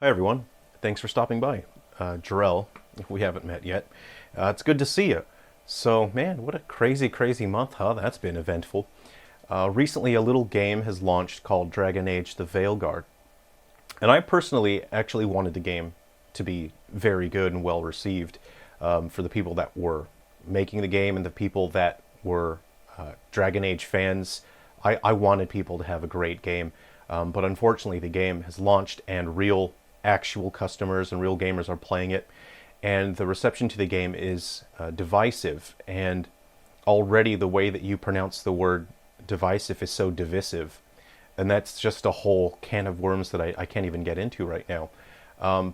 Hi everyone, thanks for stopping by. Jerrel, if we haven't met yet. It's good to see you. So man, what a crazy month, huh? That's been eventful. Recently a little game has launched called Dragon Age The Veilguard. And I personally actually wanted the game to be very good and well received for the people that were making the game and the people that were Dragon Age fans. I wanted people to have a great game. But unfortunately the game has launched and real actual customers and real gamers are playing it, and the reception to the game is divisive, and already the way that you pronounce the word divisive is so divisive, and that's just a whole can of worms that I can't even get into right now.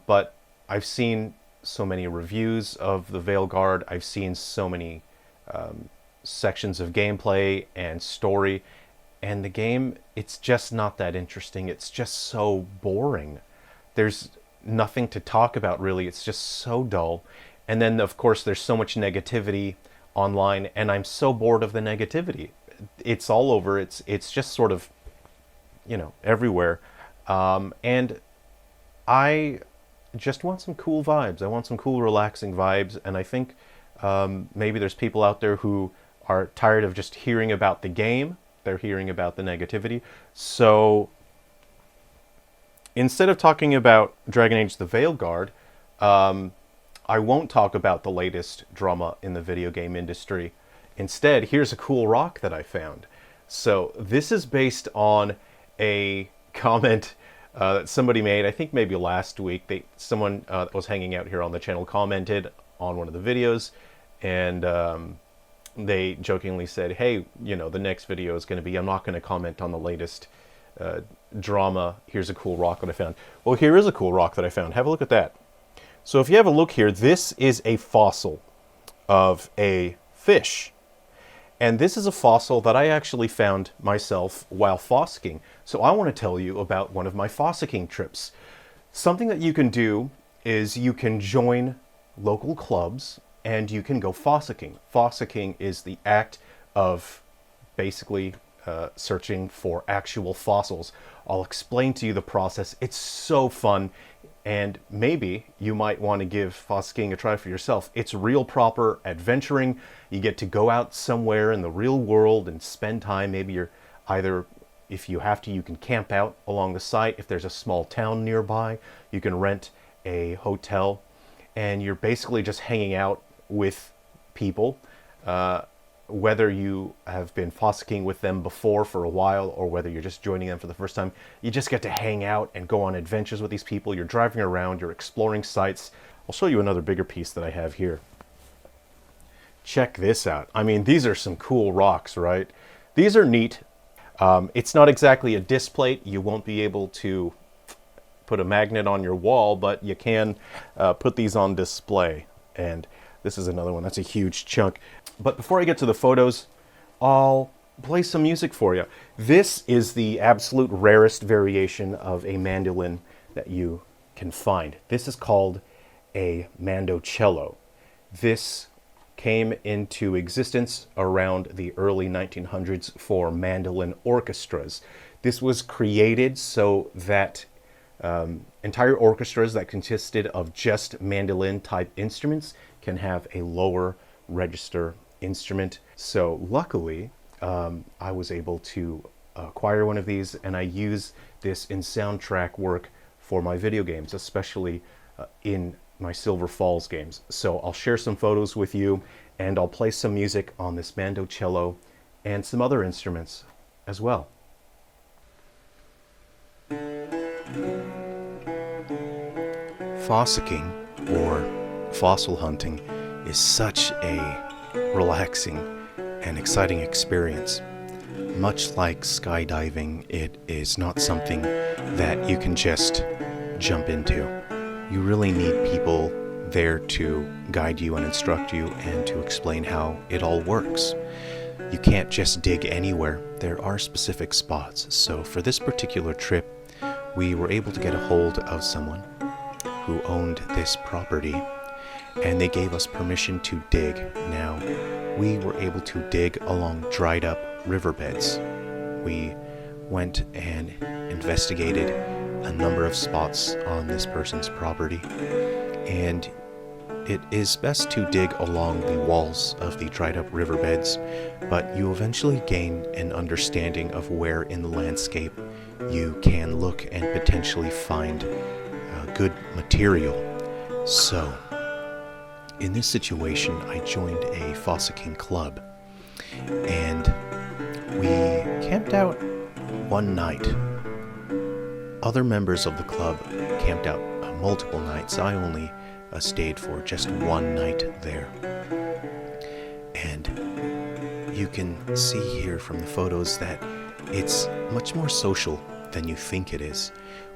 But I've seen so many reviews of the Veilguard, I've seen so many sections of gameplay and story, and the game, it's just not that interesting. It's just so boring. There's nothing to talk about really. It's just so dull. And then of course there's so much negativity online, and I'm so bored of the negativity. It's all over. It's just sort of, everywhere. And I just want some cool vibes. I want some cool, relaxing vibes. And I think maybe there's people out there who are tired of just hearing about the game. They're hearing about the negativity. So instead of talking about Dragon Age The Veilguard, I won't talk about the latest drama in the video game industry. Instead, here's a cool rock that I found. So this is based on a comment that somebody made, I think maybe last week. Someone that was hanging out here on the channel commented on one of the videos, and they jokingly said, hey, the next video is going to be, I'm not going to comment on the latest drama. Here's a cool rock that I found. Well, here is a cool rock that I found. Have a look at that. So if you have a look here, this is a fossil of a fish. And this is a fossil that I actually found myself while fossicking. So I want to tell you about one of my fossicking trips. Something that you can do is you can join local clubs and you can go fossicking. Fossicking is the act of basically searching for actual fossils. I'll explain to you the process. It's so fun, and maybe you might want to give fossicking a try for yourself. It's real proper adventuring. You get to go out somewhere in the real world and spend time. Maybe you're either, if you have to, you can camp out along the site. If there's a small town nearby, you can rent a hotel, and you're basically just hanging out with people. Whether you have been fossicking with them before for a while or whether you're just joining them for the first time, you just get to hang out and go on adventures with these people. You're driving around, you're exploring sites. I'll show you another bigger piece that I have here. Check this out. I mean, these are some cool rocks, right? These are neat. It's not exactly a disc plate. You won't be able to put a magnet on your wall, but you can put these on display. And this is another one. That's a huge chunk. But before I get to the photos, I'll play some music for you. This is the absolute rarest variation of a mandolin that you can find. This is called a Mandocello. This came into existence around the early 1900s for mandolin orchestras. This was created so that entire orchestras that consisted of just mandolin type instruments can have a lower register instrument. So luckily I was able to acquire one of these, and I use this in soundtrack work for my video games, especially in my Silver Falls games. So I'll share some photos with you, and I'll play some music on this Mandocello and some other instruments as well. Fossicking, or fossil hunting, is such a relaxing and exciting experience. Much like skydiving, it is not something that you can just jump into. You really need people there to guide you and instruct you and to explain how it all works. You can't just dig anywhere. There are specific spots. So for this particular trip, we were able to get a hold of someone who owned this property, and they gave us permission to dig. Now, we were able to dig along dried up riverbeds. We went and investigated a number of spots on this person's property, and it is best to dig along the walls of the dried up riverbeds, but you eventually gain an understanding of where in the landscape you can look and potentially find good material. So, in this situation, I joined a fossicking club, and we camped out one night. Other members of the club camped out multiple nights. I only stayed for just one night there. And you can see here from the photos that it's much more social than you think it is.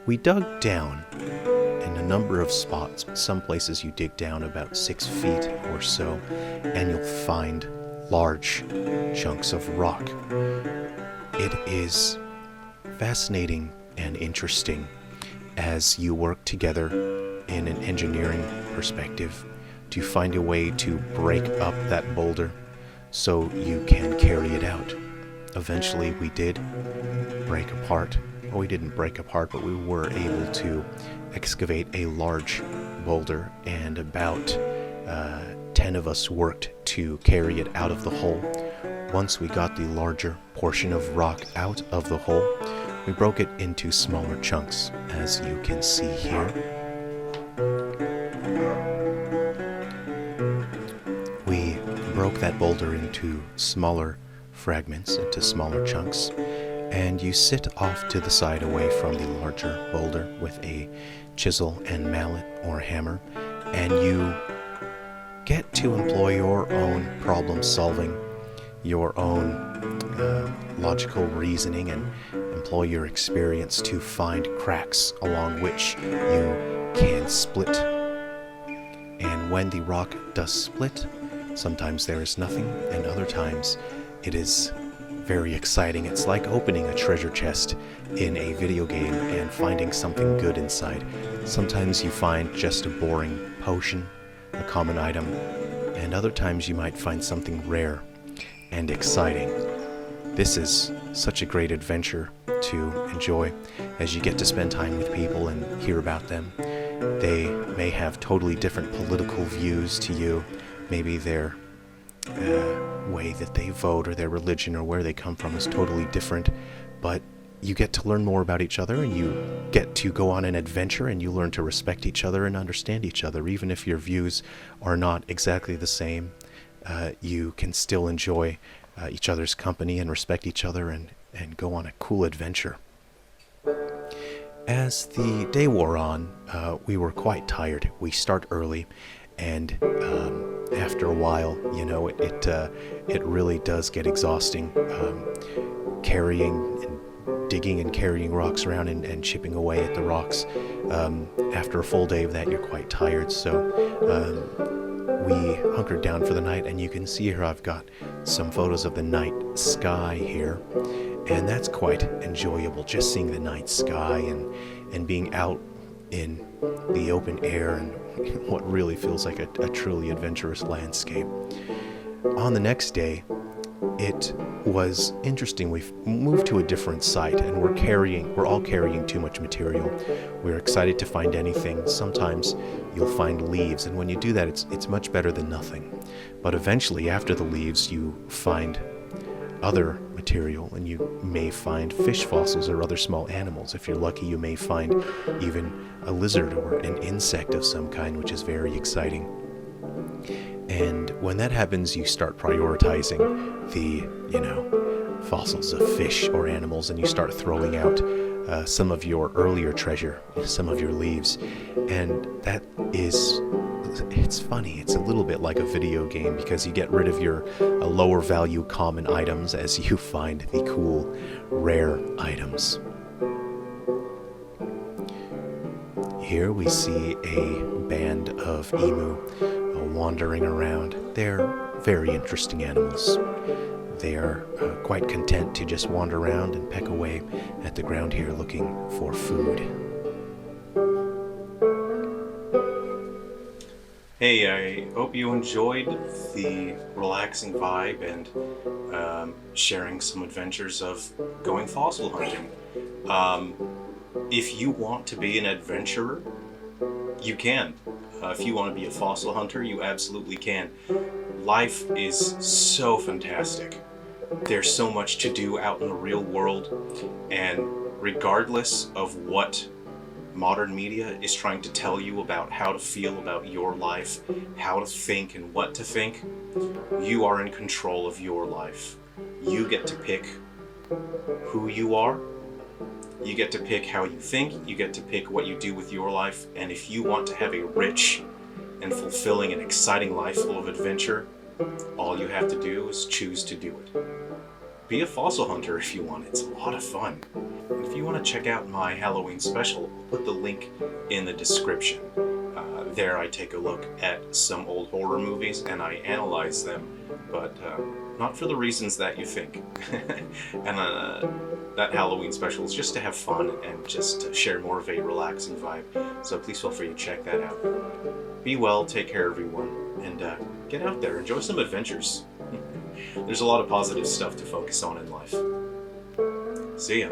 We dug down in a number of spots. Some places you dig down about 6 feet or so, and you'll find large chunks of rock. It is fascinating and interesting as you work together in an engineering perspective to find a way to break up that boulder so you can carry it out. Eventually we did break apart. Well, we didn't break apart, but we were able to excavate a large boulder, and about 10 of us worked to carry it out of the hole. Once we got the larger portion of rock out of the hole, we broke it into smaller chunks, as you can see here. We broke that boulder into smaller fragments, into smaller chunks, and you sit off to the side away from the larger boulder with a chisel and mallet or hammer, and you get to employ your own problem solving, your own logical reasoning, and employ your experience to find cracks along which you can split. And when the rock does split, sometimes there is nothing, and other times it is very exciting. It's like opening a treasure chest in a video game and finding something good inside. Sometimes you find just a boring potion, a common item, and other times you might find something rare and exciting. This is such a great adventure to enjoy as you get to spend time with people and hear about them. They may have totally different political views to you. Maybe their way that they vote or their religion or where they come from is totally different, but you get to learn more about each other, and you get to go on an adventure, and you learn to respect each other and understand each other. Even if your views are not exactly the same, you can still enjoy each other's company and respect each other and go on a cool adventure. As the day wore on, we were quite tired. We start early, and after a while, it really does get exhausting, carrying and digging and carrying rocks around and chipping away at the rocks. After a full day of that, you're quite tired, so we hunkered down for the night, and you can see here I've got some photos of the night sky here, and that's quite enjoyable, just seeing the night sky and being out in the open air and what really feels like a truly adventurous landscape. On the next day, it was interesting. We moved to a different site, and we're all carrying too much material. We're excited to find anything. Sometimes you'll find leaves, and when you do that, it's much better than nothing. But eventually, after the leaves, you find other material, and you may find fish fossils or other small animals. If you're lucky, you may find even a lizard or an insect of some kind, which is very exciting. And when that happens, you start prioritizing the, fossils of fish or animals, and you start throwing out some of your earlier treasure, some of your leaves. And it's funny. It's a little bit like a video game, because you get rid of your lower value common items as you find the cool, rare items. Here we see a band of emu wandering around. They're very interesting animals. They are quite content to just wander around and peck away at the ground here looking for food. Hey, I hope you enjoyed the relaxing vibe and sharing some adventures of going fossil hunting. If you want to be an adventurer, you can. If you want to be a fossil hunter, you absolutely can. Life is so fantastic. There's so much to do out in the real world, and regardless of what modern media is trying to tell you about how to feel about your life, how to think and what to think, you are in control of your life. You get to pick who you are, you get to pick how you think, you get to pick what you do with your life, and if you want to have a rich and fulfilling and exciting life full of adventure, all you have to do is choose to do it. Be a fossil hunter if you want. It's a lot of fun. And if you want to check out my Halloween special, I'll put the link in the description. There I take a look at some old horror movies and I analyze them, but not for the reasons that you think. And that Halloween special is just to have fun and just to share more of a relaxing vibe. So please feel free to check that out. Be well, take care everyone, and get out there, enjoy some adventures. There's a lot of positive stuff to focus on in life. See ya.